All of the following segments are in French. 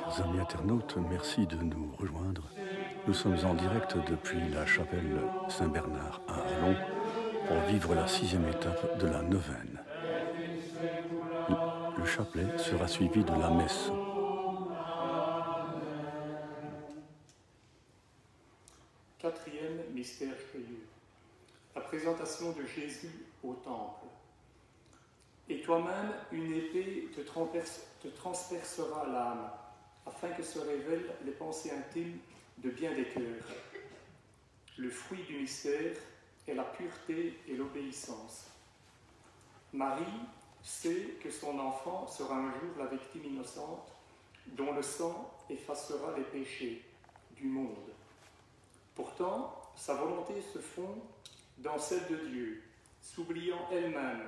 Chers amis internautes, merci de nous rejoindre. Nous sommes en direct depuis la chapelle Saint-Bernard à Arlon pour vivre la 6e étape de la neuvaine. Le chapelet sera suivi de la messe. Quatrième mystère joyeux, la présentation de Jésus au temple. Et toi-même, une épée te transpercera l'âme, afin que se révèlent les pensées intimes de bien des cœurs. Le fruit du mystère est la pureté et l'obéissance. Marie sait que son enfant sera un jour la victime innocente, dont le sang effacera les péchés du monde. Pourtant, sa volonté se fond dans celle de Dieu, s'oubliant elle-même,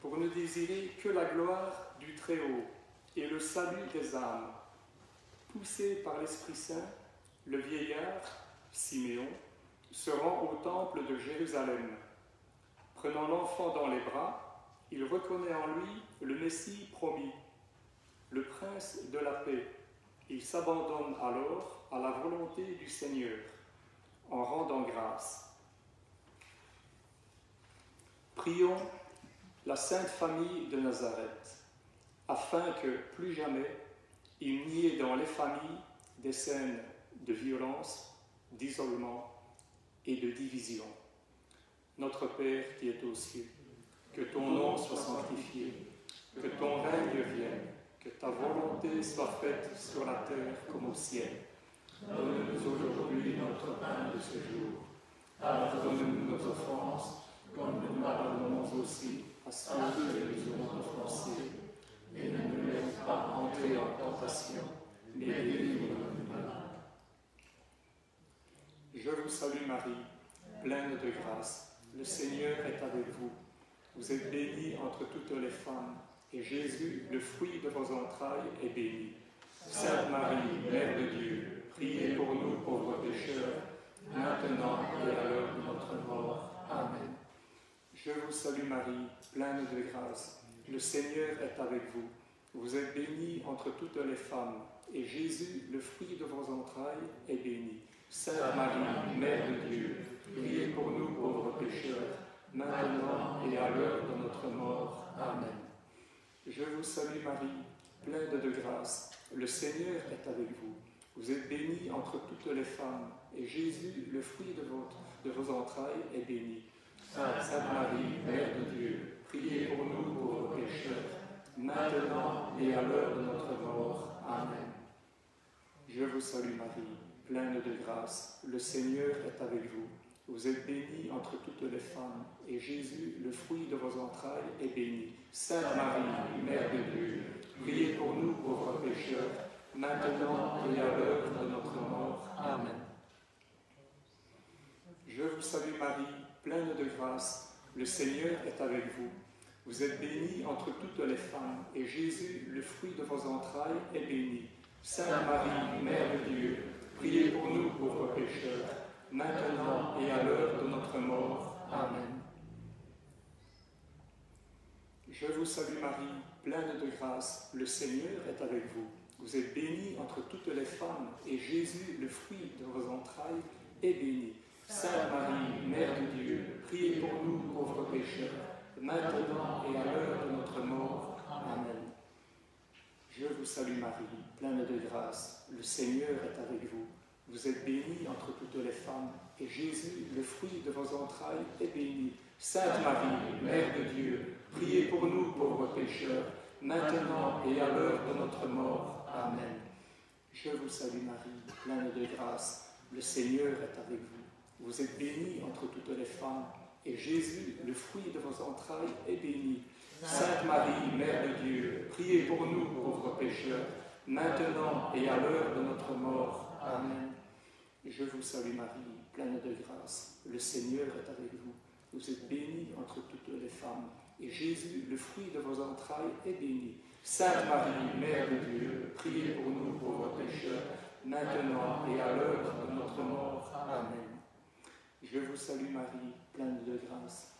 pour ne désirer que la gloire du Très-Haut et le salut des âmes. Poussé par l'Esprit Saint, le vieillard, Siméon, se rend au temple de Jérusalem. Prenant l'enfant dans les bras, il reconnaît en lui le Messie promis, le Prince de la paix. Il s'abandonne alors à la volonté du Seigneur, en rendant grâce. Prions la Sainte Famille de Nazareth, afin que, plus jamais, il n'y ait dans les familles des scènes de violence, d'isolement et de division. Notre Père qui es aux cieux, que ton nom soit sanctifié, que ton règne vienne, que ta volonté soit faite sur la terre comme au ciel. Donne-nous aujourd'hui notre pain de ce jour. Pardonne-nous nos offenses, comme nous pardonnons aussi à ceux qui nous ont offensés. Et ne nous laisse pas entrer en tentation, mais délivre-nous du mal. Je vous salue Marie, pleine de grâce. Le Seigneur est avec vous. Vous êtes bénie entre toutes les femmes, et Jésus, le fruit de vos entrailles, est béni. Sainte Marie, Mère de Dieu, priez pour nous pauvres pécheurs, maintenant et à l'heure de notre mort. Amen. Je vous salue Marie, pleine de grâce. Le Seigneur est avec vous. Vous êtes bénie entre toutes les femmes, et Jésus, le fruit de vos entrailles, est béni. Sainte Marie, Mère de Dieu, priez pour nous pauvres pécheurs, maintenant et à l'heure de notre mort. Amen. Je vous salue Marie, pleine de grâce. Le Seigneur est avec vous. Vous êtes bénie entre toutes les femmes, et Jésus, le fruit de vos entrailles, est béni. Sainte Marie, Mère de Dieu, priez pour nous pauvres pécheurs, maintenant et à l'heure de notre mort. Amen. Je vous salue Marie, pleine de grâce. Le Seigneur est avec vous. Vous êtes bénie entre toutes les femmes, et Jésus, le fruit de vos entrailles, est béni. Sainte Marie, Mère de Dieu, priez pour nous pauvres pécheurs, maintenant et à l'heure de notre mort. Amen. Je vous salue Marie, pleine de grâce. Le Seigneur est avec vous. Vous êtes bénie entre toutes les femmes, et Jésus, le fruit de vos entrailles, est béni. Sainte Marie, Mère de Dieu, priez pour nous pauvres pécheurs, maintenant et à l'heure de notre mort. Amen. Je vous salue Marie, pleine de grâce. Le Seigneur est avec vous. Vous êtes bénie entre toutes les femmes, et Jésus, le fruit de vos entrailles, est béni. Sainte Marie, Mère de Dieu, priez pour nous pauvres pécheurs, maintenant et à l'heure de notre mort. Amen. Je vous salue Marie, pleine de grâce. Le Seigneur est avec vous. Vous êtes bénie entre toutes les femmes, et Jésus, le fruit de vos entrailles, est béni. Sainte Marie, Mère de Dieu, priez pour nous pauvres pécheurs, maintenant et à l'heure de notre mort. Amen. Je vous salue Marie, pleine de grâce. Le Seigneur est avec vous. Vous êtes bénie entre toutes les femmes, et Jésus, le fruit de vos entrailles, est béni. Sainte Marie, Mère de Dieu, priez pour nous pauvres pécheurs, maintenant et à l'heure de notre mort. Amen. Je vous salue Marie, pleine de grâce. Le Seigneur est avec vous. Vous êtes bénie entre toutes les femmes, et Jésus, le fruit de vos entrailles, est béni. Sainte Marie, Mère de Dieu, priez pour nous pauvres pécheurs, maintenant et à l'heure de notre mort. Amen. Je vous salue Marie, pleine de grâce.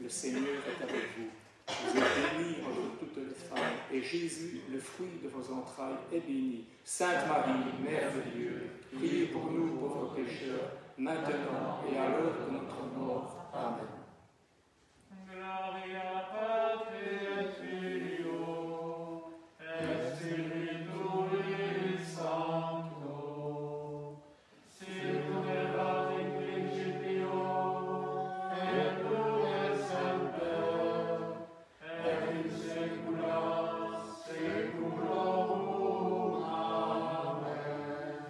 Le Seigneur est avec vous. Vous êtes bénie entre toutes les femmes, et Jésus, le fruit de vos entrailles, est béni. Sainte Marie, Mère de Dieu, priez pour nous pauvres pécheurs, maintenant et à l'heure de notre mort. Amen. Gloria Patri et Filio, et Spiritui Sancto, sicut erat in principio, et nunc et semper, et in saecula saeculorum. Amen.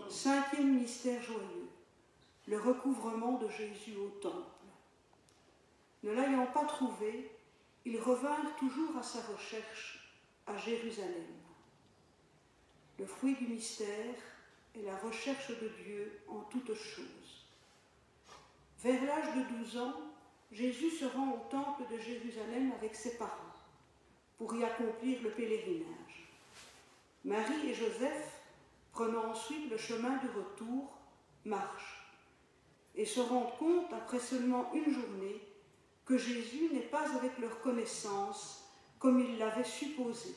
Cinquième mystère joyeux, le recouvrement de Jésus au temple. Ne l'ayant pas trouvé, ils revinrent toujours à sa recherche à Jérusalem. Le fruit du mystère est la recherche de Dieu en toutes choses. Vers l'âge de 12 ans, Jésus se rend au temple de Jérusalem avec ses parents pour y accomplir le pèlerinage. Marie et Joseph, prenant ensuite le chemin du retour, marchent et se rendent compte, après seulement une journée, que Jésus n'est pas avec leur connaissance comme ils l'avaient supposé.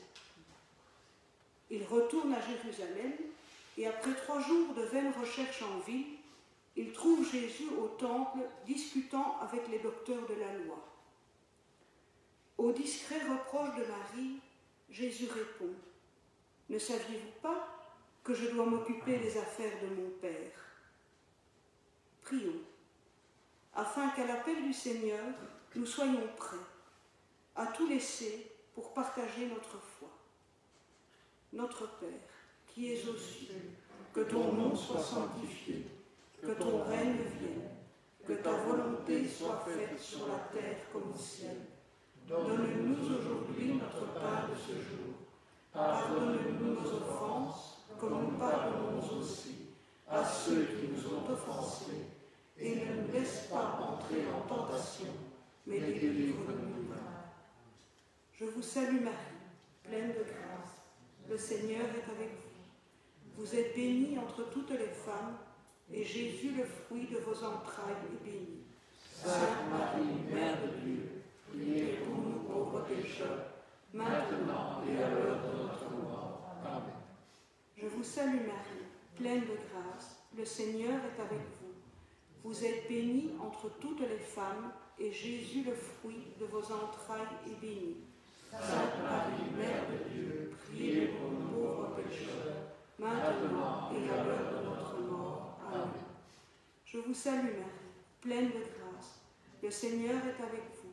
Ils retournent à Jérusalem et après 3 jours de vaines recherches en ville, ils trouvent Jésus au temple discutant avec les docteurs de la loi. Au discret reproche de Marie, Jésus répond : « Ne saviez-vous pas que je dois m'occuper des affaires de mon Père ? » Prions, afin qu'à l'appel du Seigneur, nous soyons prêts à tout laisser pour partager notre foi. Notre Père, qui es aux cieux, que ton nom soit sanctifié, que ton règne vienne, que ta volonté soit faite sur la terre comme au ciel. Donne-nous aujourd'hui notre pain de ce jour. Pardonne-nous nos offenses, comme nous pardonnons aussi à ceux qui nous ont offensés. Et ne nous laisse pas entrer en tentation, mais délivre-nous du mal. Je vous salue Marie, pleine de grâce. Le Seigneur est avec vous. Vous êtes bénie entre toutes les femmes, et Jésus, le fruit de vos entrailles, est béni. Sainte Marie, Mère de Dieu, priez pour nous pauvres pécheurs, maintenant et à l'heure de notre mort. Amen. Je vous salue Marie, pleine de grâce. Le Seigneur est avec vous. Vous êtes bénie entre toutes les femmes, et Jésus, le fruit de vos entrailles, est béni. Sainte Marie, Mère de Dieu, priez pour nous pauvres pécheurs, maintenant et à l'heure de notre mort. Amen. Je vous salue Marie, pleine de grâce. Le Seigneur est avec vous.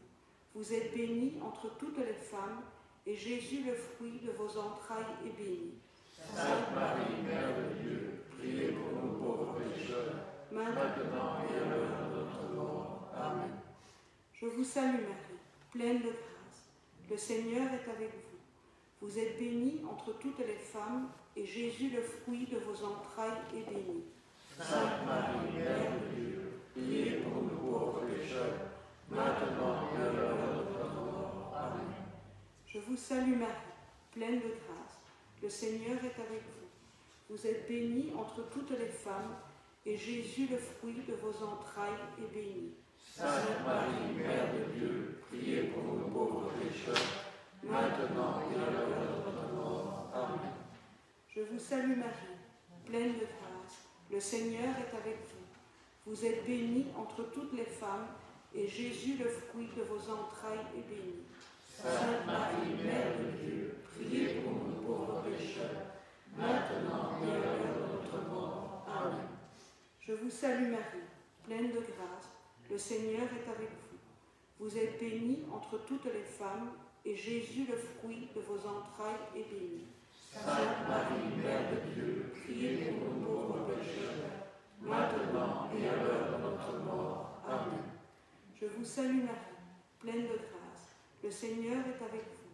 Vous êtes bénie entre toutes les femmes, et Jésus, le fruit de vos entrailles, est béni. Sainte Marie, Mère de Dieu, priez pour nous pauvres pécheurs, maintenant et à l'heure de notre mort. Amen. Je vous salue Marie, pleine de grâce. Le Seigneur est avec vous. Vous êtes bénie entre toutes les femmes, et Jésus, le fruit de vos entrailles, est béni. Sainte Marie, Mère de Dieu, priez pour nous pauvres pécheurs, maintenant et à l'heure de notre mort. Amen. Je vous salue Marie, pleine de grâce. Le Seigneur est avec vous. Vous êtes bénie entre toutes les femmes, et Jésus, le fruit de vos entrailles, est béni. Sainte Marie, Mère de Dieu, priez pour nous pauvres pécheurs, maintenant et à l'heure de notre mort. Amen. Je vous salue Marie, pleine de grâce. Le Seigneur est avec vous. Vous êtes bénie entre toutes les femmes, et Jésus, le fruit de vos entrailles, est béni. Sainte Marie, Mère de Dieu, priez pour nous pauvres pécheurs, maintenant et à l'heure de notre mort. Amen. Je vous salue Marie, pleine de grâce. Le Seigneur est avec vous. Vous êtes bénie entre toutes les femmes, et Jésus, le fruit de vos entrailles, est béni. Sainte Marie, Mère de Dieu, priez pour nous pauvres pécheurs, maintenant et à l'heure de notre mort. Amen. Je vous salue Marie, pleine de grâce. Le Seigneur est avec vous.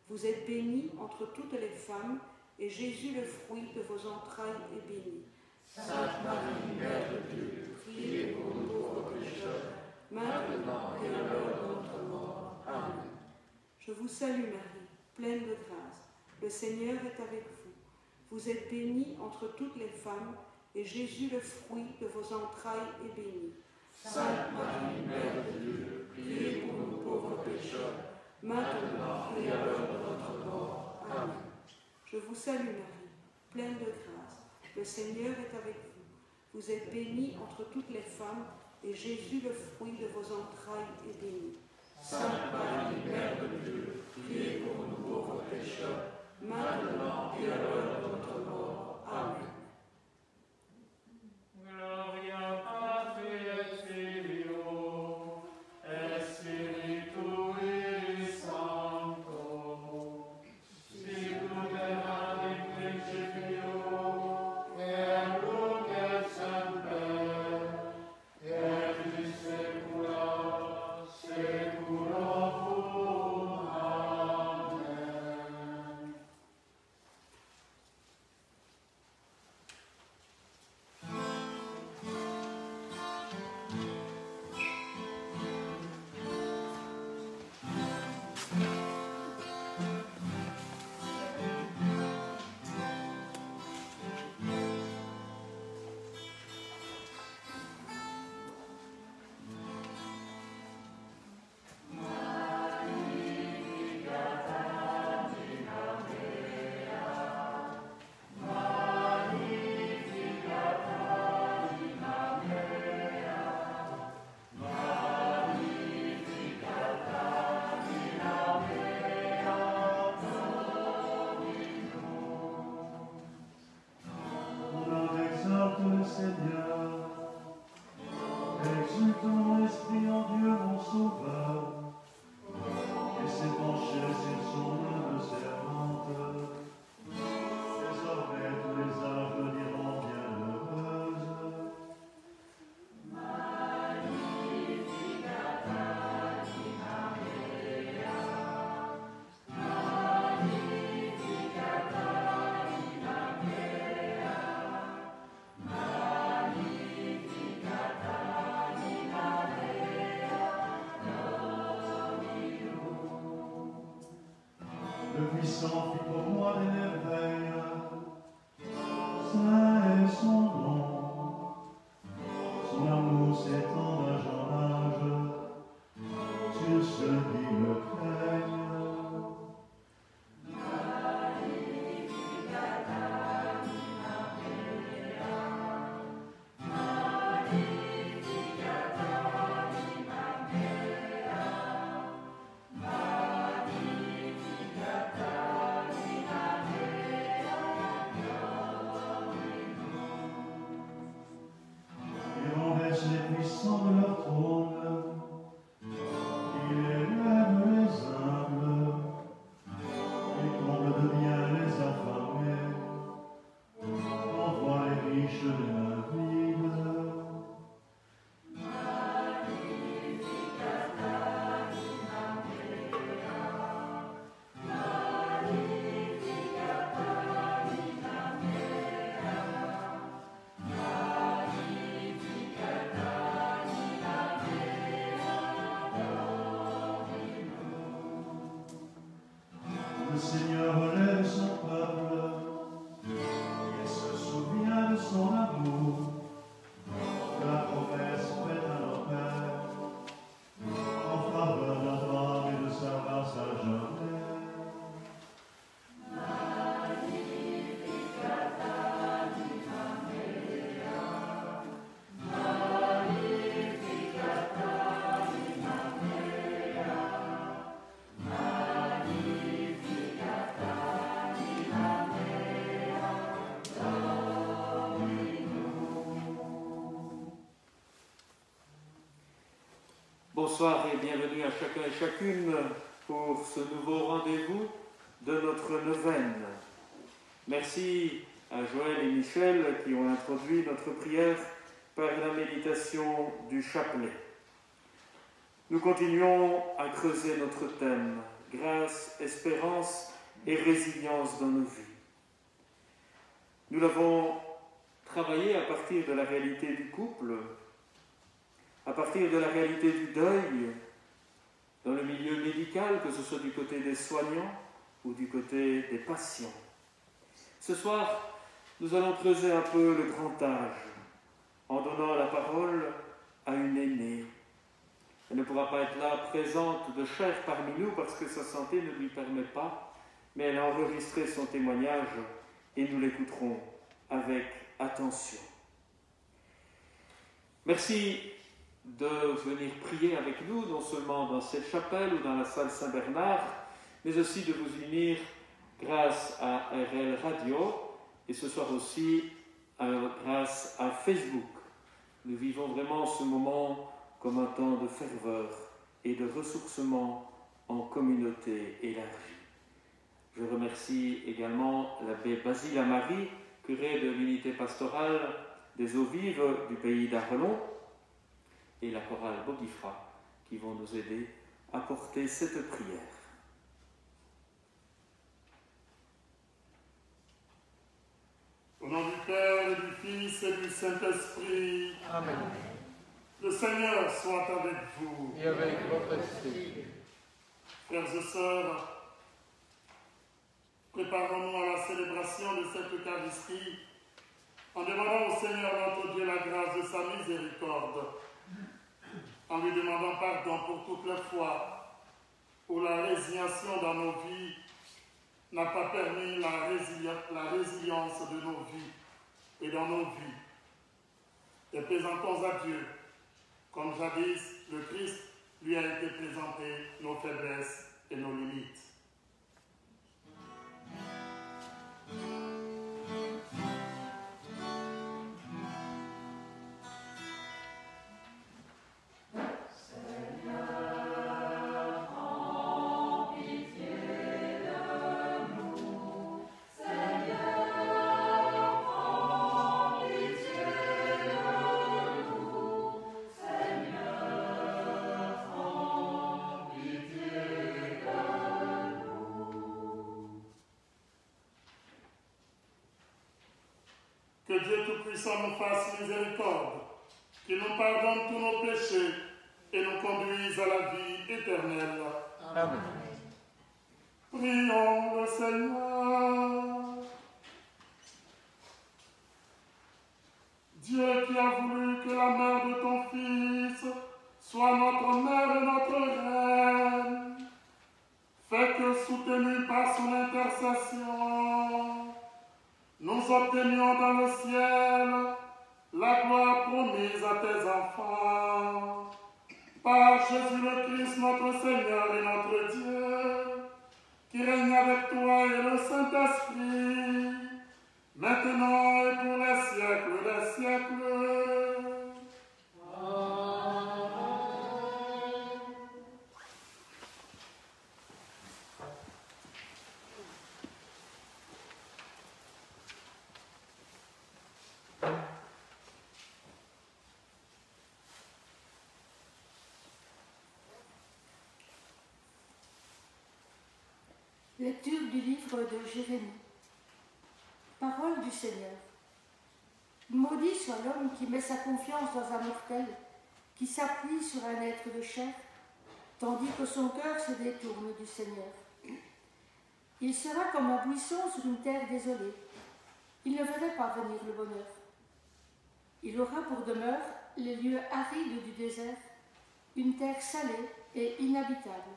Vous êtes bénie entre toutes les femmes, et Jésus, le fruit de vos entrailles, est béni. Sainte Marie, Mère de Dieu, priez pour nous pauvres pécheurs, maintenant et à l'heure de notre mort. Amen. Je vous salue Marie, pleine de grâce. Le Seigneur est avec vous. Vous êtes bénie entre toutes les femmes, et Jésus, le fruit de vos entrailles, est béni. Sainte Marie, Mère de Dieu, priez pour nous pauvres pécheurs, maintenant et et à l'heure de notre mort. Amen. Je vous salue Marie, pleine de grâce. Le Seigneur est avec vous. Vous êtes bénie entre toutes les femmes, et Jésus, le fruit de vos entrailles, est béni. Sainte Marie, Mère de Dieu, priez pour nous pauvres pécheurs, maintenant et à l'heure de notre mort. Amen. Gloria Patri et Filio et Spiritui Sancto, sicut erat in principio et nunc et semper et in saecula saeculorum. Amen. On exalte le Seigneur, exultant l'Esprit en Dieu mon Sauveur, et s'est penché sur son œuvre servante. Désormais tous les âges diront bienheureuse. Le puissant fit pour moi des merveilles, saint est son nom. Son amour s'étend d'âge en âge, sur ceux qui le craignent. Il renverse les puissants de leur trône, il élève les humbles, il comble de bien les affamés, envoie les riches des mains vides. Le Seigneur relève son peuple et se souvient de son amour, de la promesse faite à nos pères, en faveur d'Abraham et de sa race à jamais. Bonsoir et bienvenue à chacun et chacune pour ce nouveau rendez-vous de notre neuvaine. Merci à Joël et Michel qui ont introduit notre prière par la méditation du chapelet. Nous continuons à creuser notre thème, grâce, espérance et résilience dans nos vies. Nous l'avons travaillé à partir de la réalité du couple, à partir de la réalité du deuil, dans le milieu médical, que ce soit du côté des soignants ou du côté des patients. Ce soir, nous allons creuser un peu le grand âge, en donnant la parole à une aînée, Elle ne pourra pas être là, présente de chair parmi nous, parce que sa santé ne lui permet pas, mais elle a enregistré son témoignage et nous l'écouterons avec attention. Merci de venir prier avec nous, non seulement dans cette chapelle ou dans la salle Saint-Bernard, mais aussi de vous unir grâce à RL Radio et ce soir aussi grâce à Facebook. Nous vivons vraiment ce moment comme un temps de ferveur et de ressourcement en communauté élargie. Je remercie également l'abbé Basile Amari, curé de l'unité pastorale des eaux vives du pays d'Arlon, et la chorale Bogifra, qui vont nous aider à porter cette prière. Au nom du Père et du Fils et du Saint-Esprit, Amen. Le Seigneur soit avec vous. Et avec votre esprit. Frères et sœurs, préparons-nous à la célébration de cette Eucharistie en demandant au Seigneur notre Dieu la grâce de sa miséricorde, en lui demandant pardon pour toutes les fois où la résignation dans nos vies n'a pas permis la résilience de nos vies et dans nos vies. Et présentons à Dieu, comme jadis le Christ lui a été présenté, nos faiblesses et nos limites. Que Dieu Tout-Puissant nous fasse miséricorde, qu'il nous pardonne tous nos péchés et nous conduise à la vie éternelle. Amen. Prions le Seigneur. Dieu qui a voulu que la mère de ton Fils soit notre mère et notre reine, fais que, soutenus par son intercession, nous obtenions dans le ciel la gloire promise à tes enfants. Par Jésus le Christ, notre Seigneur et notre Dieu, qui règne avec toi et le Saint-Esprit, maintenant et pour les siècles des siècles. Lecture du livre de Jérémie. Parole du Seigneur. Maudit soit l'homme qui met sa confiance dans un mortel, qui s'appuie sur un être de chair, tandis que son cœur se détourne du Seigneur. Il sera comme un buisson sur une terre désolée. Il ne verrait pas venir le bonheur. Il aura pour demeure les lieux arides du désert, une terre salée et inhabitable.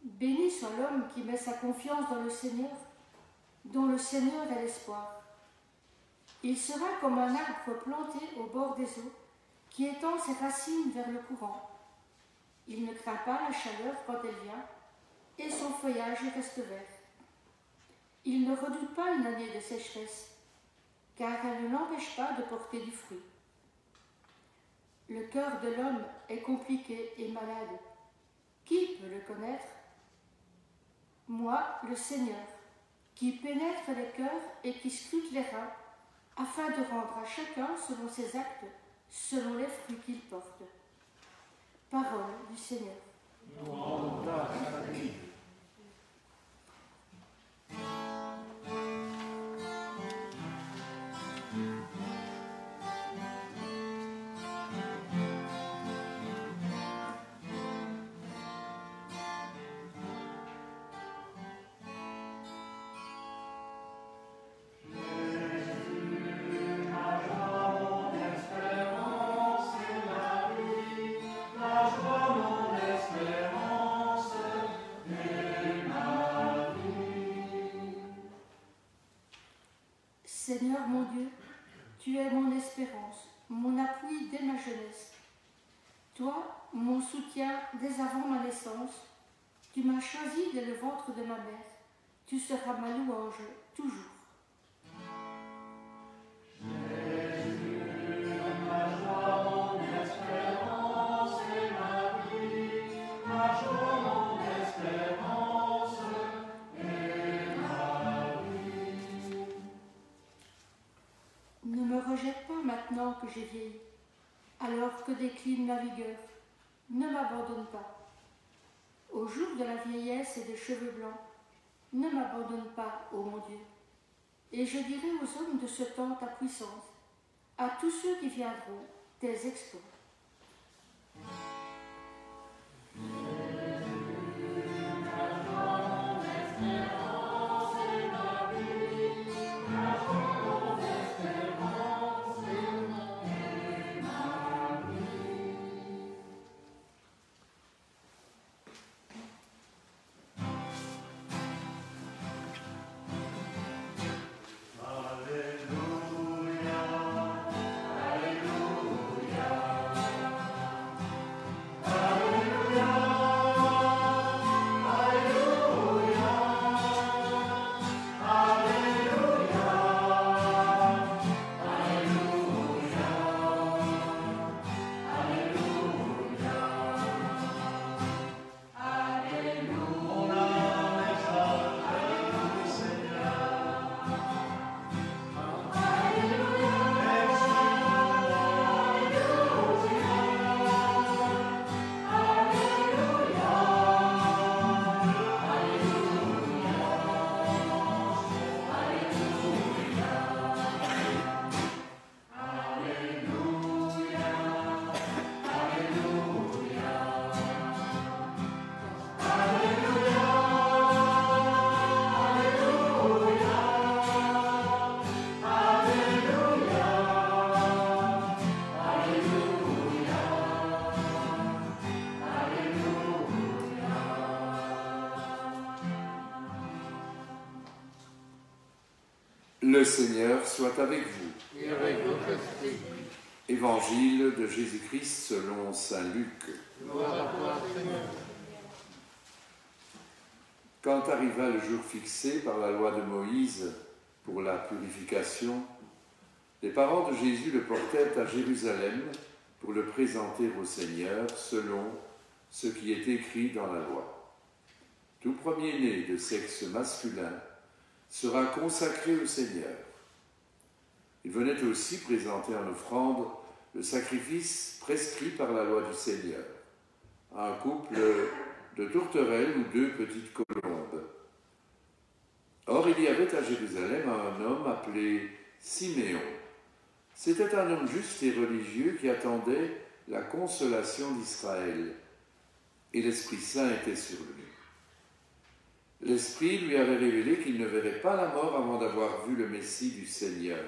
Béni soit l'homme qui met sa confiance dans le Seigneur, dont le Seigneur est l'espoir. Il sera comme un arbre planté au bord des eaux, qui étend ses racines vers le courant. Il ne craint pas la chaleur quand elle vient, et son feuillage reste vert. Il ne redoute pas une année de sécheresse, car elle ne l'empêche pas de porter du fruit. Le cœur de l'homme est compliqué et malade. Qui peut le connaître ? Moi, le Seigneur, qui pénètre les cœurs et qui scrute les reins, afin de rendre à chacun selon ses actes, selon les fruits qu'il porte. Parole du Seigneur. Nous rendons grâce à Dieu. La Seigneur mon Dieu, tu es mon espérance, mon appui dès ma jeunesse. Toi, mon soutien dès avant ma naissance, tu m'as choisi dès le ventre de ma mère. Tu seras ma louange toujours. Ne me rejette pas maintenant que j'ai vieilli, alors que décline ma vigueur. Ne m'abandonne pas. Au jour de la vieillesse et des cheveux blancs, ne m'abandonne pas, ô mon Dieu. Et je dirai aux hommes de ce temps ta puissance, à tous ceux qui viendront tes exploits. Le Seigneur soit avec vous. Et avec votre esprit. Évangile de Jésus-Christ selon saint Luc. Gloire à toi, Seigneur. Quand arriva le jour fixé par la loi de Moïse pour la purification, les parents de Jésus le portèrent à Jérusalem pour le présenter au Seigneur selon ce qui est écrit dans la loi. Tout premier-né de sexe masculin sera consacré au Seigneur. Il venait aussi présenter en offrande le sacrifice prescrit par la loi du Seigneur, un couple de tourterelles ou 2 petites colombes. Or, il y avait à Jérusalem un homme appelé Siméon. C'était un homme juste et religieux qui attendait la consolation d'Israël, et l'Esprit Saint était sur lui. L'Esprit lui avait révélé qu'il ne verrait pas la mort avant d'avoir vu le Messie du Seigneur.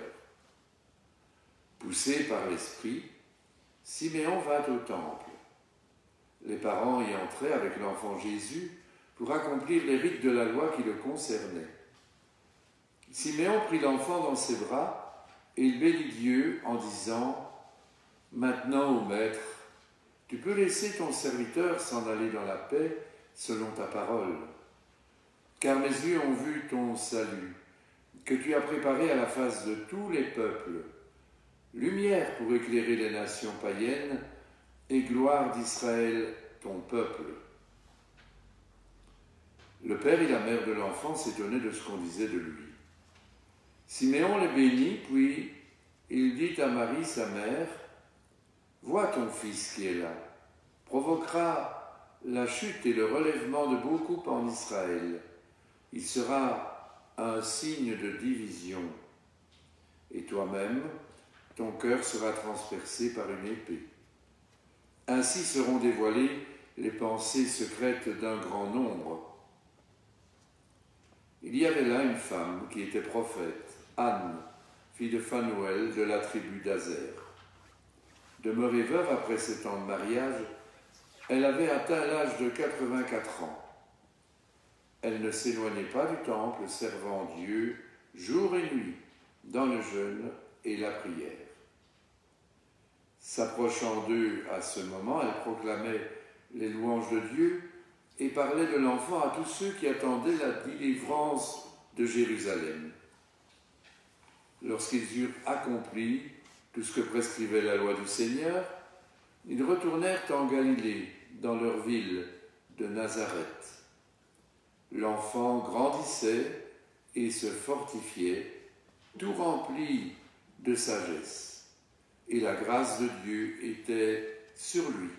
Poussé par l'Esprit, Siméon vint au temple. Les parents y entraient avec l'enfant Jésus pour accomplir les rites de la loi qui le concernaient. Siméon prit l'enfant dans ses bras et il bénit Dieu en disant « Maintenant, ô Maître, tu peux laisser ton serviteur s'en aller dans la paix selon ta parole. Car mes yeux ont vu ton salut, que tu as préparé à la face de tous les peuples, lumière pour éclairer les nations païennes et gloire d'Israël, ton peuple. » Le père et la mère de l'enfant s'étonnaient de ce qu'on disait de lui. Siméon les bénit, puis il dit à Marie, sa mère, « Vois ton fils qui est là, provoquera la chute et le relèvement de beaucoup en Israël. Il sera un signe de division. Et toi-même, ton cœur sera transpercé par une épée. Ainsi seront dévoilées les pensées secrètes d'un grand nombre. » Il y avait là une femme qui était prophète, Anne, fille de Phanuel de la tribu d'Azer. Demeurée veuve après 7 ans de mariage, elle avait atteint l'âge de 84 ans. Elle ne s'éloignait pas du temple, servant Dieu jour et nuit, dans le jeûne et la prière. S'approchant d'eux à ce moment, elle proclamait les louanges de Dieu et parlait de l'enfant à tous ceux qui attendaient la délivrance de Jérusalem. Lorsqu'ils eurent accompli tout ce que prescrivait la loi du Seigneur, ils retournèrent en Galilée, dans leur ville de Nazareth. L'enfant grandissait et se fortifiait, tout rempli de sagesse, et la grâce de Dieu était sur lui.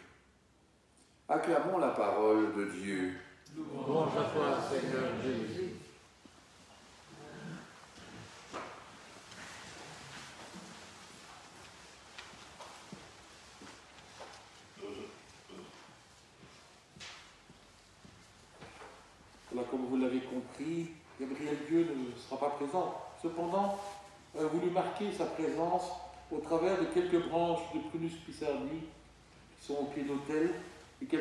Acclamons la parole de Dieu. Louange à toi, Seigneur Jésus. Voilà, comme vous l'avez compris, Gabriel Dieu ne sera pas présent. Cependant, a voulu marquer sa présence au travers de quelques branches de Prunus pisardi qui sont au pied d'autel et qui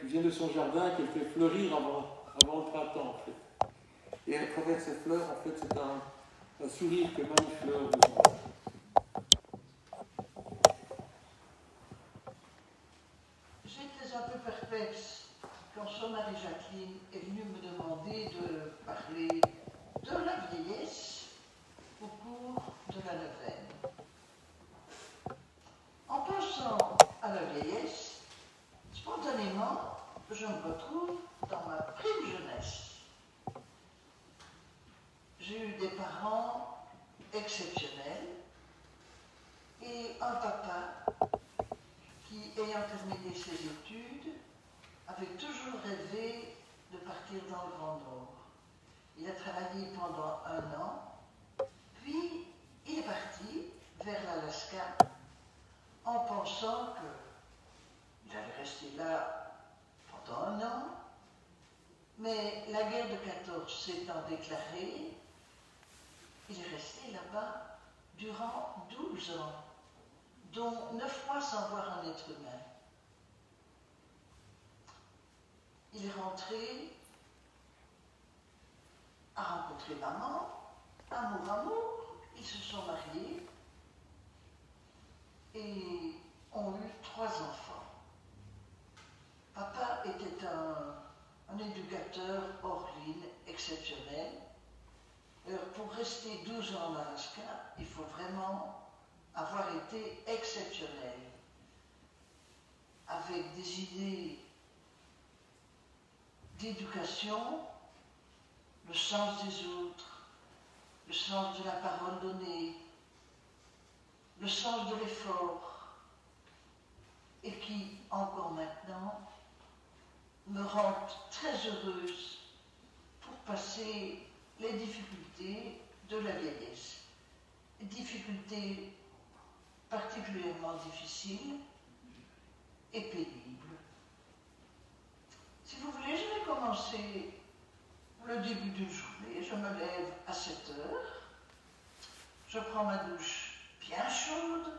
viennent de son jardin, qu'elle fait fleurir avant le printemps, en fait. Et à travers ces fleurs, en fait, c'est un sourire que mène les fleurs de son âme. J'étais un peu perplexe quand son mari Jacqueline est venue me demander de parler de la vieillesse au cours de la neuvaine. En pensant à la vieillesse, spontanément, je me retrouve dans ma prime jeunesse. J'ai eu des parents exceptionnels et un papa qui, ayant terminé ses études, avait toujours rêvé de partir dans le Grand Nord. Il a travaillé pendant 1 an, puis il est parti vers l'Alaska en pensant qu'il allait rester là pendant 1 an, mais la guerre de 14 s'étant déclarée, il est resté là-bas durant 12 ans, dont 9 mois sans voir un être humain. Il est rentré, a rencontré maman, amour, ils se sont mariés et ont eu 3 enfants. Papa était un éducateur hors ligne exceptionnel. Pour rester 12 ans en Alaska, il faut vraiment avoir été exceptionnel, avec des idées d'éducation, le sens des autres, le sens de la parole donnée, le sens de l'effort, et qui, encore maintenant, me rendent très heureuse pour passer les difficultés de la vieillesse. Difficultés particulièrement difficiles et pénibles. Si vous voulez, je vais commencer le début d'une journée. Je me lève à 7 heures, je prends ma douche bien chaude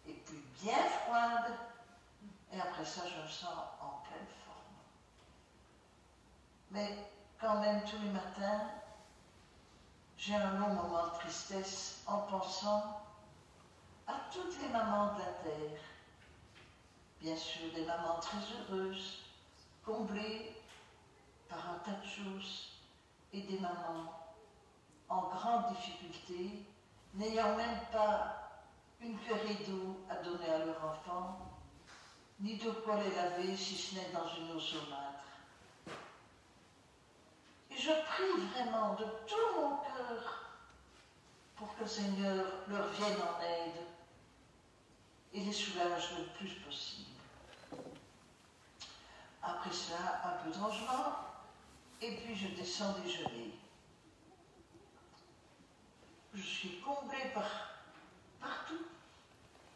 et puis bien froide, et après ça, je me sens en pleine forme. Mais quand même, tous les matins, j'ai un long moment de tristesse en pensant à toutes les mamans de la terre. Bien sûr, des mamans très heureuses, comblées par un tas de choses, et des mamans en grande difficulté, n'ayant même pas une cuillerée d'eau à donner à leur enfant, ni de quoi les laver si ce n'est dans une eau saumâtre. Et je prie vraiment de tout mon cœur pour que le Seigneur leur vienne en aide et les soulage le plus possible. Après cela, un peu de rangement, et puis je descends déjeuner. Je suis comblée partout.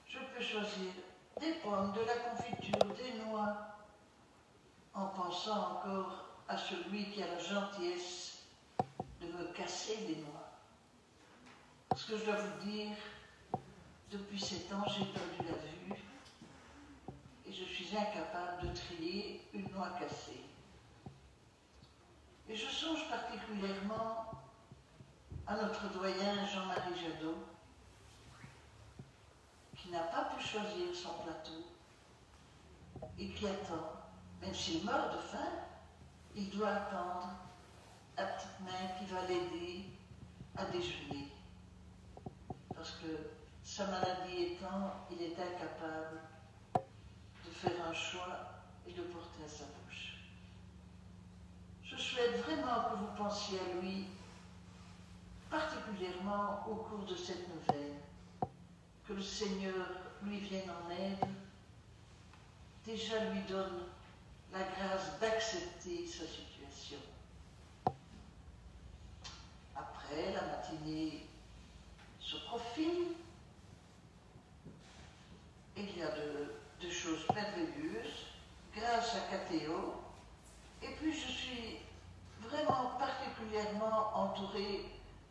Je peux choisir des pommes, de la confiture, des noix, en pensant encore à celui qui a la gentillesse de me casser les noix. Parce que je dois vous dire, depuis 7 ans, j'ai perdu la vue et je suis incapable de trier une noix cassée. Et je songe particulièrement à notre doyen Jean-Marie Jadot, qui n'a pas pu choisir son plateau et qui attend, même s'il meurt de faim, il doit attendre la petite main qui va l'aider à déjeuner. Parce que sa maladie étant, il est incapable de faire un choix et de porter à sa bouche. Je souhaite vraiment que vous pensiez à lui, particulièrement au cours de cette nouvelle, que le Seigneur lui vienne en aide, déjà lui donne la grâce d'accepter sa situation. Après, la matinée se profile, il y a de choses merveilleuses, grâce à Cathéo, et puis je suis vraiment particulièrement entourée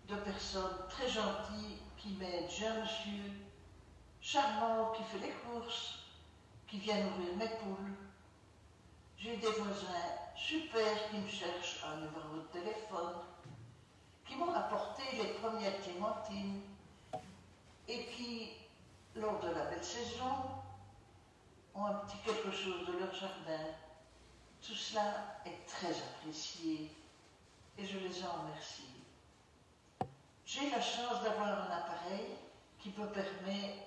de personnes très gentilles qui m'aident. J'ai un monsieur charmant qui fait les courses, qui vient nourrir mes poules. J'ai des voisins super qui me cherchent un numéro de téléphone, qui m'ont apporté les premières clémentines et qui, lors de la belle saison, ont un petit quelque chose de leur jardin. Tout cela est très apprécié et je les en remercie. J'ai la chance d'avoir un appareil qui me permet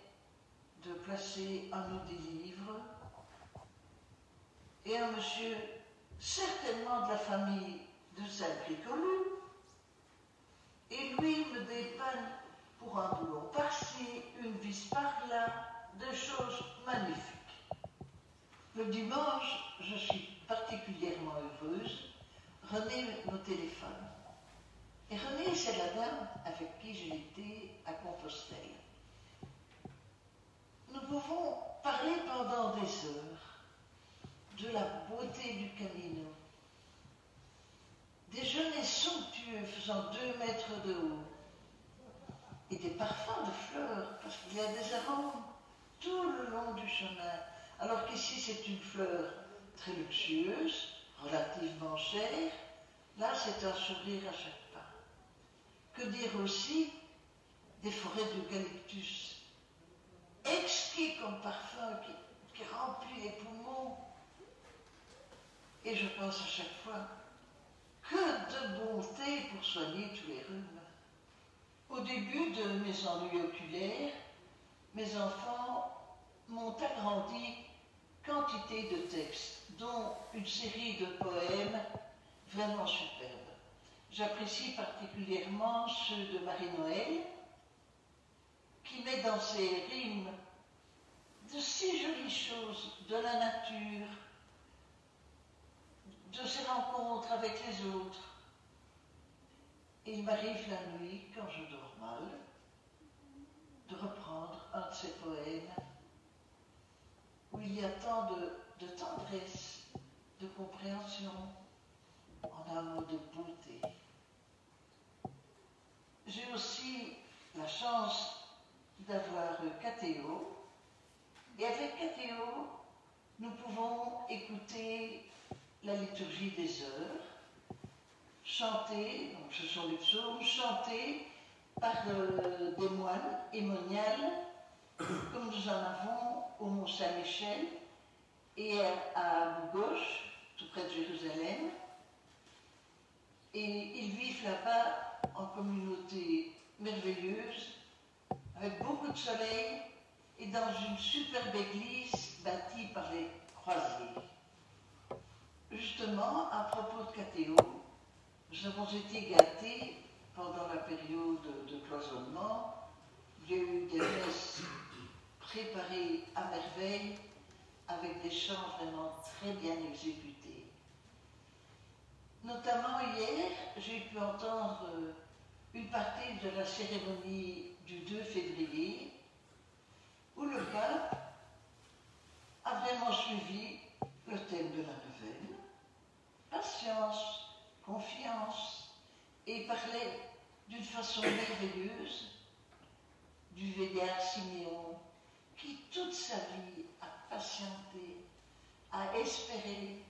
de placer un ou des livres et un monsieur, certainement de la famille de Saint-Bricolu, et lui me dépanne pour un boulon par-ci, une vis par-là, des choses magnifiques. Le dimanche, je suis particulièrement heureuse. René me téléphone. Et René, c'est la dame avec qui j'ai été à Compostelle. Nous pouvons parler pendant des heures de la beauté du Camino, des genêts somptueux faisant 2 mètres de haut, et des parfums de fleurs, parce qu'il y a des arômes tout le long du chemin, alors qu'ici c'est une fleur très luxueuse, relativement chère. Là, c'est un sourire à chaque pas. Que dire aussi des forêts d'eucalyptus, exquis comme parfum qui remplit les poumons. Et je pense à chaque fois, que de bonté pour soigner tous les rhumes. Au début de mes ennuis oculaires, mes enfants m'ont agrandi quantité de textes, dont une série de poèmes vraiment superbes. J'apprécie particulièrement ceux de Marie-Noël, qui met dans ses rimes de si jolies choses, de la nature, de ses rencontres avec les autres. Et il m'arrive la nuit, quand je dors mal, de reprendre un de ses poèmes où il y a tant de tendresse, de compréhension, en un mot de beauté. J'ai aussi la chance d'avoir Cathéo, et avec Cathéo, nous pouvons écouter la liturgie des heures, chantée, donc ce sont les psaumes, chantés par des moines et moniales, comme nous en avons au Mont Saint-Michel et à Bougoche, tout près de Jérusalem. Et ils vivent là-bas en communauté merveilleuse, avec beaucoup de soleil et dans une superbe église bâtie par les croisés. Justement, à propos de Cathéo, nous avons été gâtés pendant la période de cloisonnement. Il y a eu des messes préparées à merveille, avec des chants vraiment très bien exécutés. Notamment hier, j'ai pu entendre une partie de la cérémonie du 2 février, où le pape a vraiment suivi le thème de la neuvaine, patience, confiance, et parlait d'une façon merveilleuse du vieillard Siméon, qui toute sa vie a patienté, a espéré,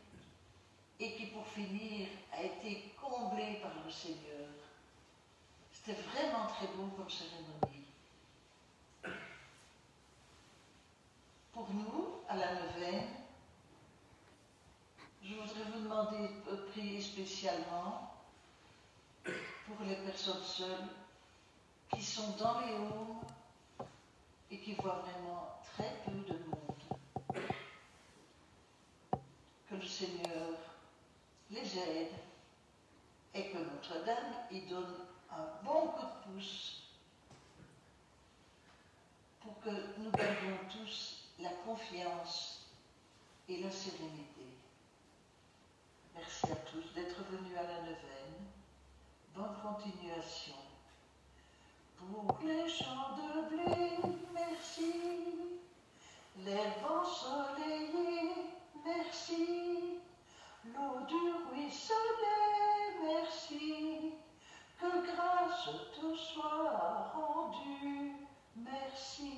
et qui pour finir a été comblé par le Seigneur. C'était vraiment très beau comme cérémonie. Pour nous, à la neuvaine, je voudrais vous demander de prier spécialement pour les personnes seules qui sont dans les homes et qui voient vraiment très peu de monde. Que le Seigneur les aide et que Notre-Dame y donne un bon coup de pouce pour que nous gardions tous la confiance et la sérénité. Merci à tous d'être venus à la neuvaine. Bonne continuation. Pour les champs de blé, merci. L'herbe ensoleillée, merci. L'eau du ruisselet, merci. Que grâce te soit rendue, merci.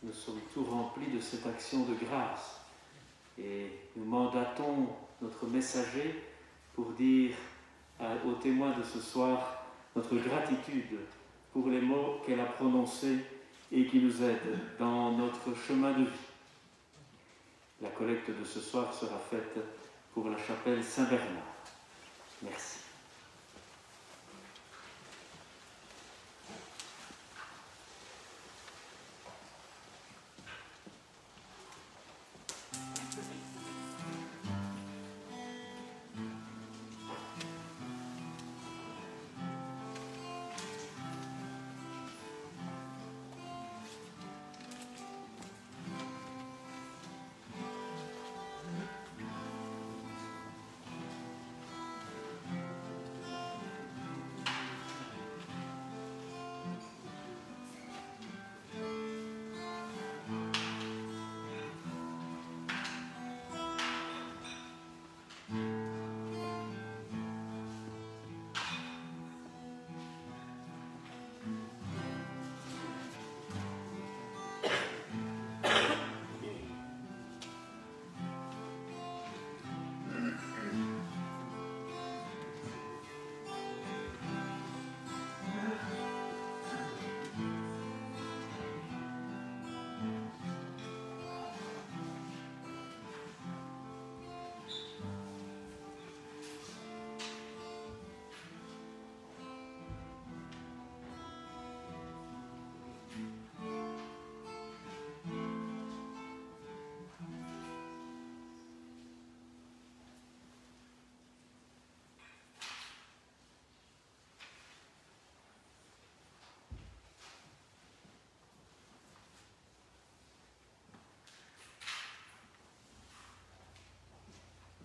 Nous sommes tout remplis de cette action de grâce et nous mandatons notre messager pour dire aux témoins de ce soir notre gratitude pour les mots qu'elle a prononcés et qui nous aident dans notre chemin de vie. La collecte de ce soir sera faite pour la chapelle Saint-Bernard. Merci.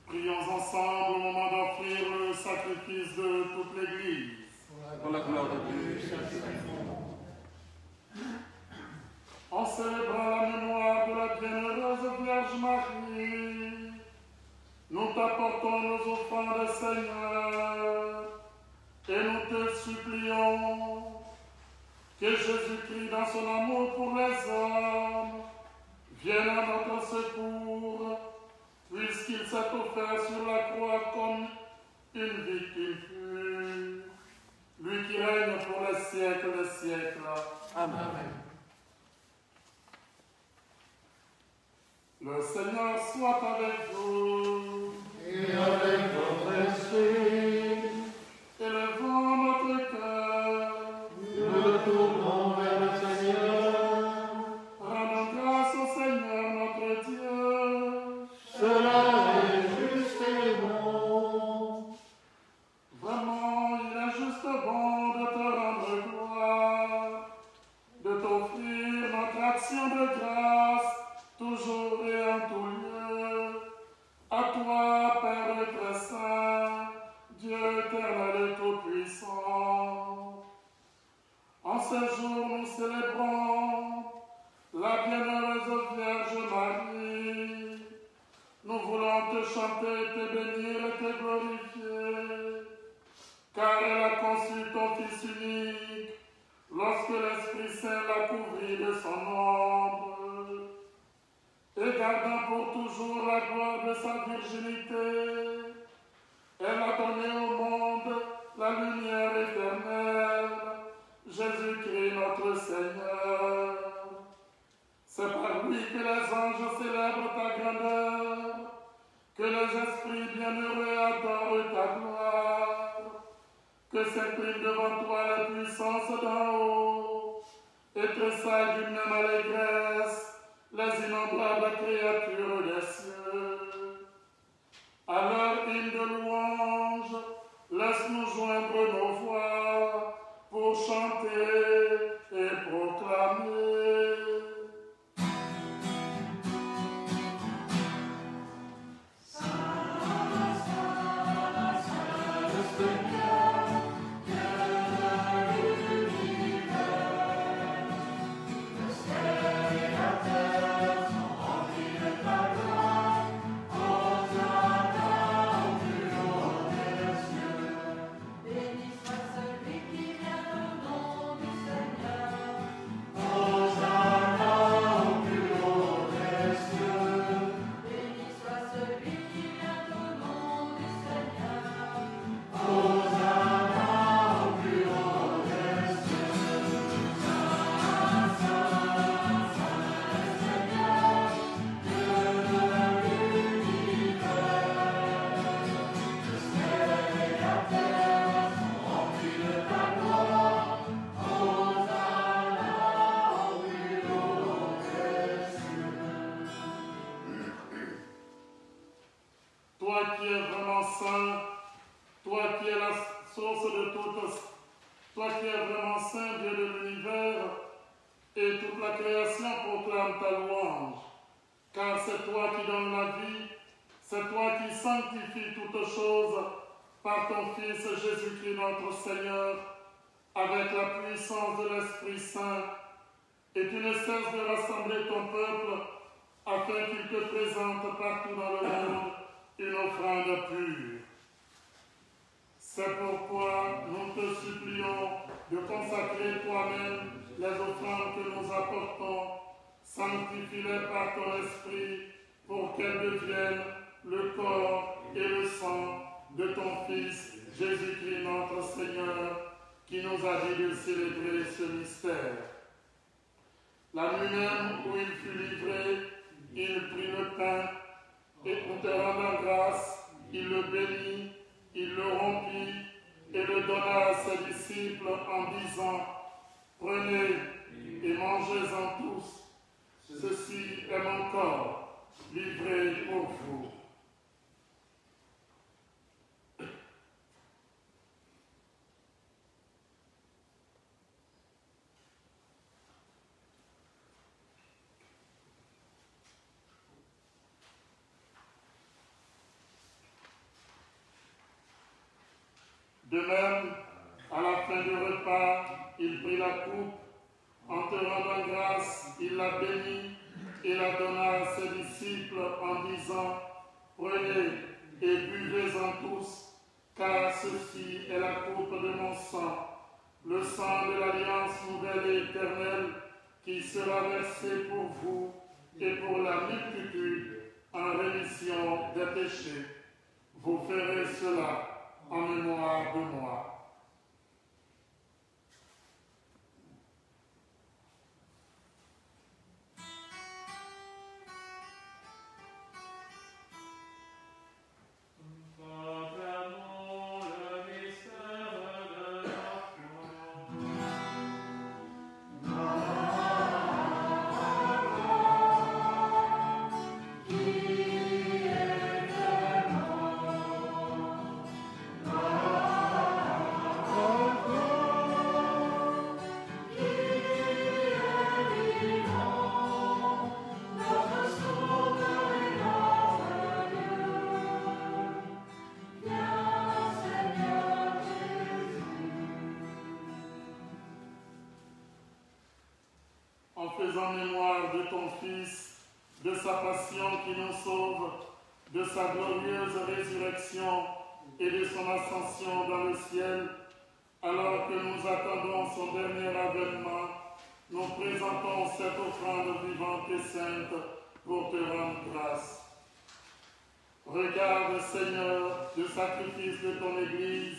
Prions ensemble au moment d'offrir le sacrifice de toute l'Église. Pour la gloire de Dieu, En célébrant la mémoire de la bienheureuse Vierge Marie, nous t'apportons nos offrandes, Seigneur, et nous te supplions que Jésus-Christ, dans son amour pour les hommes, vienne à notre secours, puisqu'il s'est offert sur la croix comme une victime pure, lui qui règne pour les siècles des siècles. Amen. Le Seigneur soit avec vous. Et avec votre esprit. Élevons notre cœur. Nous le tournons vers le Seigneur. Rendons grâce au Seigneur notre Dieu. Cela est juste et bon. Vraiment, il est juste bon de te rendre gloire, de t'offrir notre action de grâce, toujours et en tout lieu, fruit de son ombre, et gardant pour toujours la gloire de sa virginité, elle a donné au monde la lumière éternelle, Jésus-Christ notre Seigneur. C'est par lui que les anges célèbrent ta grandeur, que les esprits bienheureux adorent ta gloire, que s'inclinent devant toi la puissance d'en haut, et tressaillent d'une même allégresse les innombrables créatures des cieux. À leur hymne de louange, laisse-nous joindre nos voix pour chanter et proclamer. Toi qui es vraiment saint, Dieu de l'univers, et toute la création proclame ta louange. Car c'est toi qui donnes la vie, c'est toi qui sanctifies toutes choses par ton Fils Jésus-Christ notre Seigneur, avec la puissance de l'Esprit Saint, et tu ne cesses de rassembler ton peuple afin qu'il te présente partout dans le monde une offrande pure. C'est pourquoi nous te supplions de consacrer toi-même les offrandes que nous apportons, sanctifie-les par ton esprit pour qu'elles deviennent le corps et le sang de ton Fils Jésus-Christ notre Seigneur, qui nous a dit de célébrer ce mystère. La nuit même où il fut livré, il prit le pain et en te rendant grâce, il le bénit, il le rompit et le donna à ses disciples en disant : Prenez et mangez-en tous. Ceci est mon corps, livré pour vous. De même, à la fin du repas, il prit la coupe, en te rendant grâce, il la bénit et la donna à ses disciples en disant : Prenez et buvez-en tous, car ceci est la coupe de mon sang, le sang de l'alliance nouvelle et éternelle qui sera versé pour vous et pour la multitude en rémission des péchés. Vous ferez cela en mémoire de moi. En mémoire de ton Fils, de sa passion qui nous sauve, de sa glorieuse résurrection et de son ascension dans le ciel, alors que nous attendons son dernier avènement, nous présentons cette offrande vivante et sainte pour te rendre grâce. Regarde, Seigneur, le sacrifice de ton Église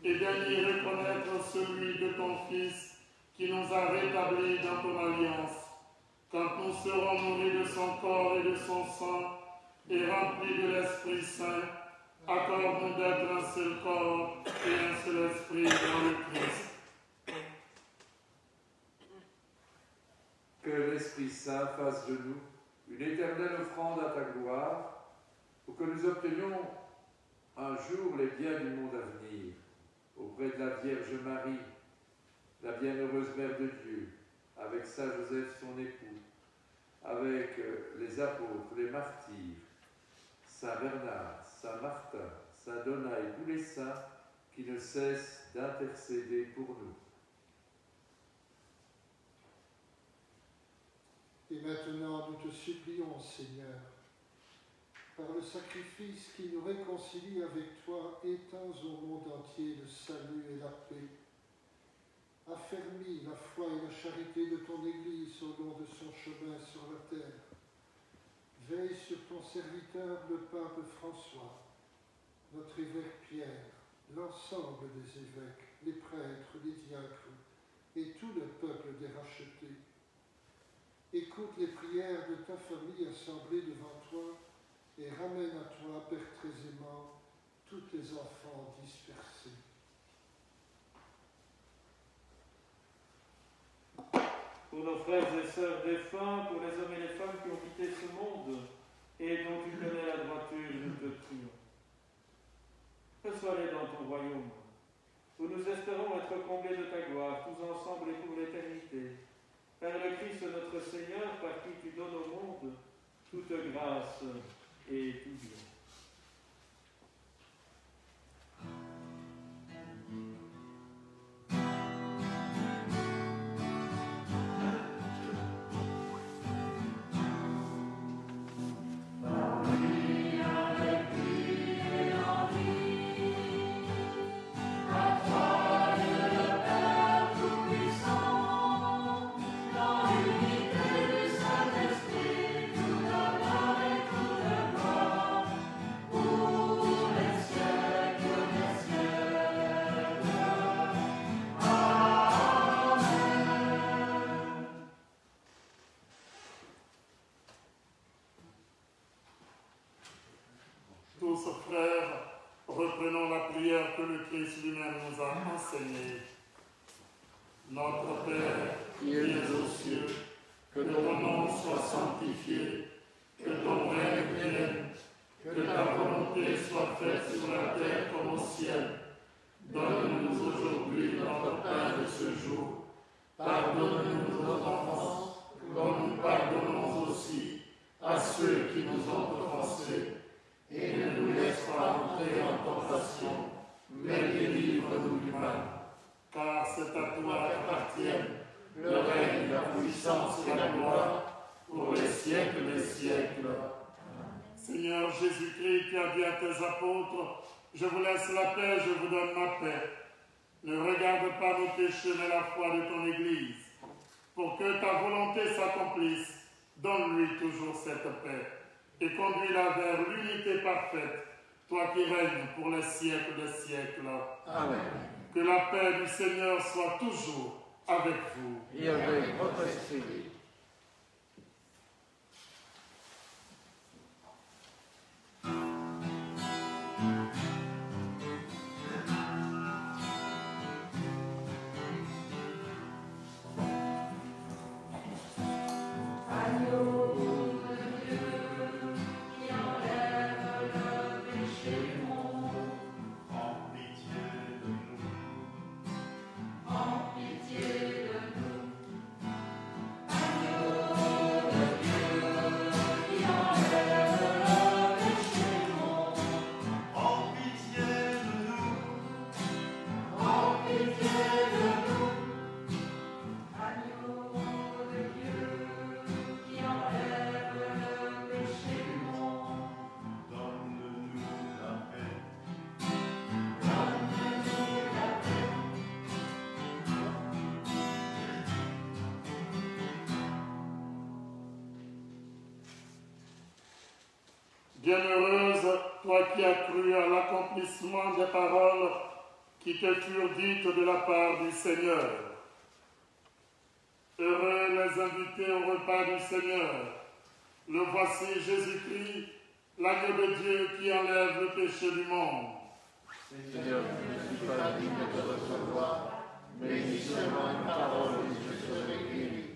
et daignes y reconnaître celui de ton Fils qui nous a rétablis dans ton alliance. Quand nous serons nourris de son corps et de son sang et remplis de l'Esprit Saint, accorde-nous d'être un seul corps et un seul esprit dans le Christ. Que l'Esprit Saint fasse de nous une éternelle offrande à ta gloire, pour que nous obtenions un jour les biens du monde à venir, auprès de la Vierge Marie, la bienheureuse Mère de Dieu, avec Saint Joseph son époux, avec les apôtres, les martyrs, Saint Bernard, Saint Martin, Saint Donat et tous les saints qui ne cessent d'intercéder pour nous. Et maintenant, nous te supplions, Seigneur, par le sacrifice qui nous réconcilie avec toi, étends au monde entier le salut et la paix. Affermis la foi et la charité de ton Église au long de son chemin sur la terre. Veille sur ton serviteur, le pape François, notre évêque Pierre, l'ensemble des évêques, les prêtres, les diacres et tout le peuple des rachetés. Écoute les prières de ta famille assemblée devant toi et ramène à toi, Père très aimant, tous tes enfants dispersés. Pour nos frères et sœurs défunts, pour les hommes et les femmes qui ont quitté ce monde et dont tu connais la droiture, nous te prions. Reçois-les dans ton royaume, où nous espérons être comblés de ta gloire, tous ensemble et pour l'éternité. Par le Christ notre Seigneur, par qui tu donnes au monde toute grâce et tout bien. Tous, frères, reprenons la prière que le Christ lui-même nous a enseignée. Notre Père, qui es aux cieux, que ton nom soit sanctifié, que ton règne vienne, que ta volonté soit faite sur la terre comme au ciel. Donne-nous aujourd'hui notre pain de ce jour. Pardonne-nous nos offenses, comme nous pardonnons aussi à ceux qui nous ont offensés. Et ne nous laisse pas entrer en tentation, mais délivre-nous du mal. Car c'est à toi qu'appartiennent le règne, la puissance et la gloire pour les siècles des siècles. Seigneur Jésus-Christ, qui as dit à tes apôtres, je vous laisse la paix, je vous donne ma paix. Ne regarde pas nos péchés, mais la foi de ton Église. Pour que ta volonté s'accomplisse, donne-lui toujours cette paix. Et conduis-la vers l'unité parfaite, toi qui règnes pour les siècles des siècles. Amen. Que la paix du Seigneur soit toujours avec vous. Et avec votre esprit. En pitié de nous. Bienheureuse, toi qui as cru à l'accomplissement des paroles qui te furent dites de la part du Seigneur. Heureux les invités au repas du Seigneur. Le voici Jésus-Christ, l'agneau de Dieu qui enlève le péché du monde. Seigneur, je ne suis pas digne de te recevoir, mais dis seulement une parole et je serai guéri.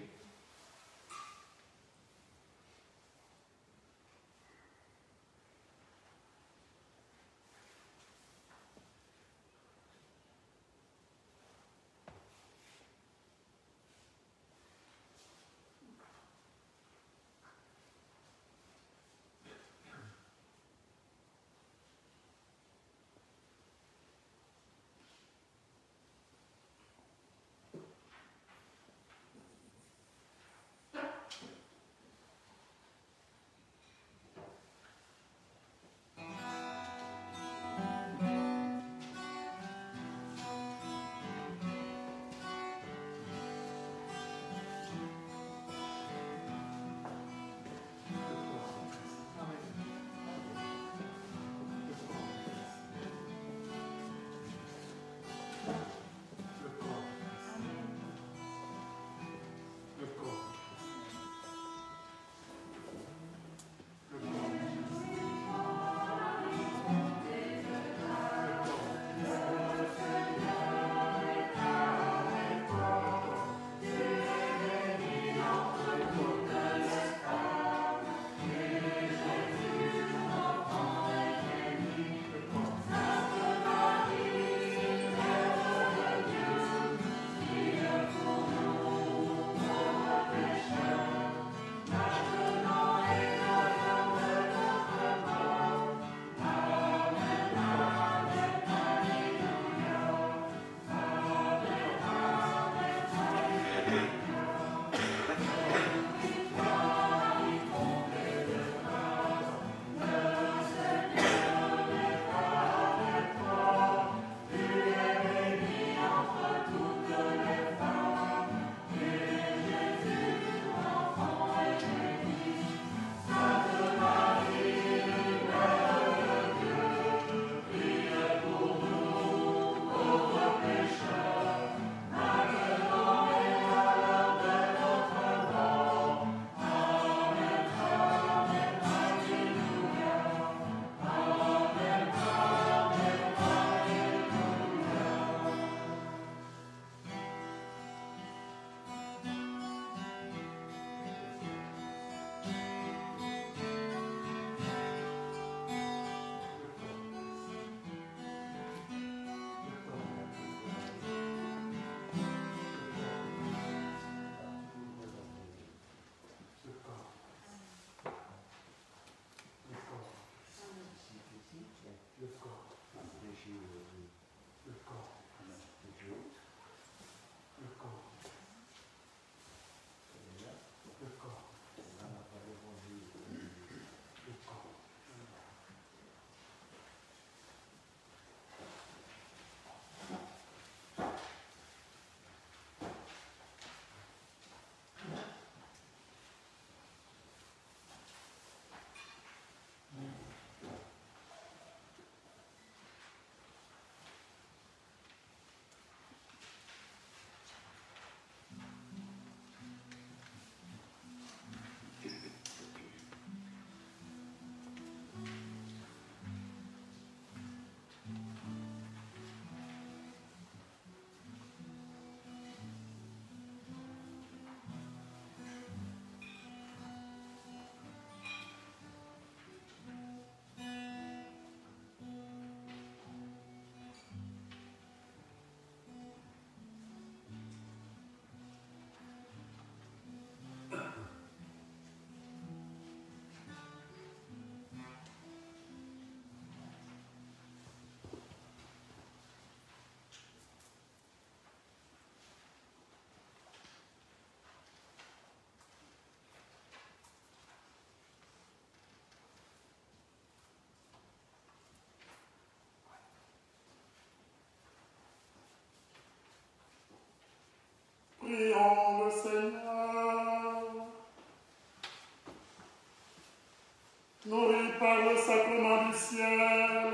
du ciel,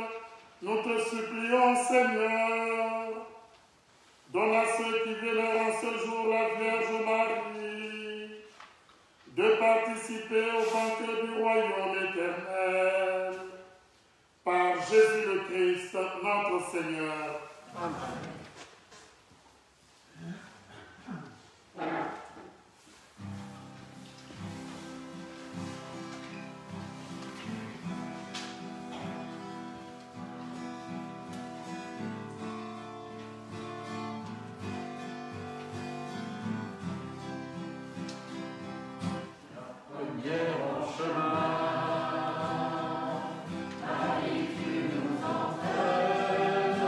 nous te supplions, Seigneur, donne à ceux qui vénèrent en ce jour la Vierge Marie de participer au banquet du royaume éternel. Par Jésus le Christ, notre Seigneur. Amen. Marie, tu nous entraînes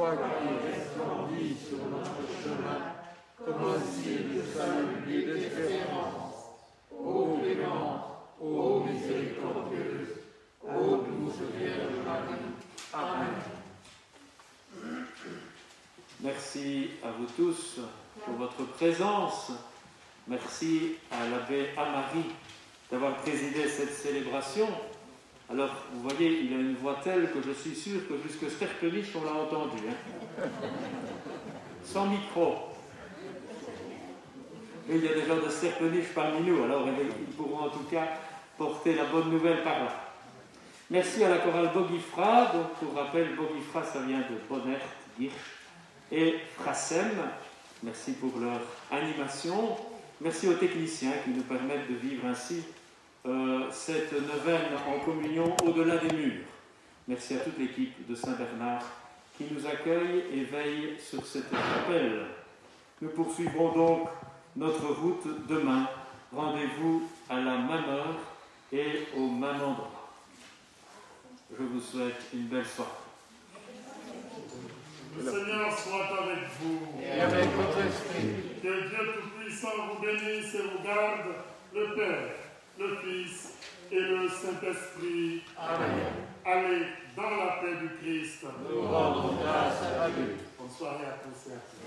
toi qui resplendis sur notre chemin, comme un signe de salut et d'espérance. Ô clémente, ô miséricordieuse, ô douce Vierge Marie. Amen. Merci à vous tous pour votre présence. Merci à l'abbé Amari d'avoir présidé cette célébration. Alors, vous voyez, il a une voix telle que je suis sûr que jusque Sterpenich, on l'a entendu. Sans micro. Mais il y a des gens de Sterpenich parmi nous, alors ils pourront en tout cas porter la bonne nouvelle par là. Merci à la chorale Bogifra. Donc, pour rappel, Bogifra, ça vient de Bonnert, Girsch et Frassem. Merci pour leur animation. Merci aux techniciens qui nous permettent de vivre ainsi cette neuvaine en communion au-delà des murs. Merci à toute l'équipe de Saint-Bernard qui nous accueille et veille sur cette chapelle. Nous poursuivrons donc notre route demain. Rendez-vous à la même heure et au même endroit. Je vous souhaite une belle soirée. Le Seigneur soit avec vous. Et avec votre esprit. Que Dieu Tout-Puissant vous bénisse et vous garde, le Père, le Fils et le Saint-Esprit. Amen. Allez dans la paix du Christ. Nous rendons grâce à Dieu. Bonne soirée à tous et à toutes.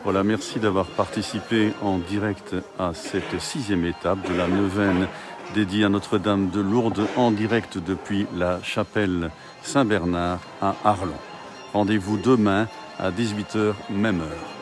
Voilà, merci d'avoir participé en direct à cette 6e étape de la neuvaine dédiée à Notre-Dame de Lourdes, en direct depuis la chapelle Saint-Bernard à Arlon. Rendez-vous demain à 18h, même heure.